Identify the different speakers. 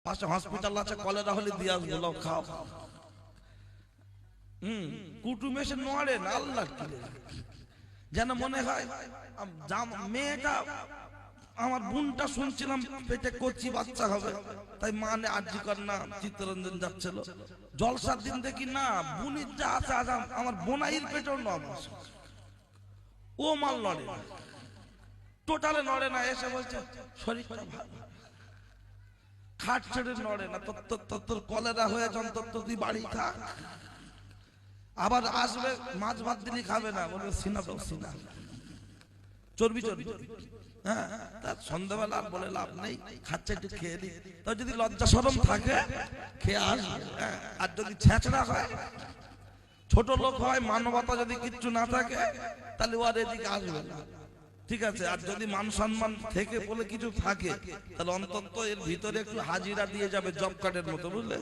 Speaker 1: পাশে হসপিটাল আছে, কলেরা হলে দিয়ে আসবো, লাও খাও। কুটুম এসে নড়ে না, আল্লাহ যেন মনে হয় মেয়েটা, আমার বোনটা শুনছিলাম পেটে কচি বাচ্চা হবে, তাই মানে আর্জি কর না চিত্তরঞ্জন যাচ্ছিল জলসার দিন, দেখি না বুনির যা আছে আমার বোনাইয়ের পেটেও নড়ে, ও মাল নড়ে না, টোটালে নড়ে না। এসে বলছে শরীরটা ভালো, খাট ছেড়ে নড়ে না, তোর কলেরা হয়ে যান, তুই বাড়ি থাক। আবার আসবে মাছ ভাত দিলি খাবে না, বলবে সিনা দাও সিনা, চর্বি চর্বি। হ্যাঁ, তার সন্ধ্যাবেলা আর বলে লাভ নেই, খাচ্ছে একটু খেয়ে নি। তো যদি লজ্জা শরম থাকে খেয়ে আসবে। আর যদি ছেঁচড়া হয়, ছোট লোক হয়, মানবতা যদি কিচ্ছু না থাকে, তাহলে ও আর এদিকে আসবে না, ঠিক আছে। আর যদি মান সম্মান থেকে বলে কিছু থাকে, তাহলে অন্তত এর ভিতরে একটু হাজিরা দিয়ে যাবে, জব কার্ডের মতো, বুঝলে।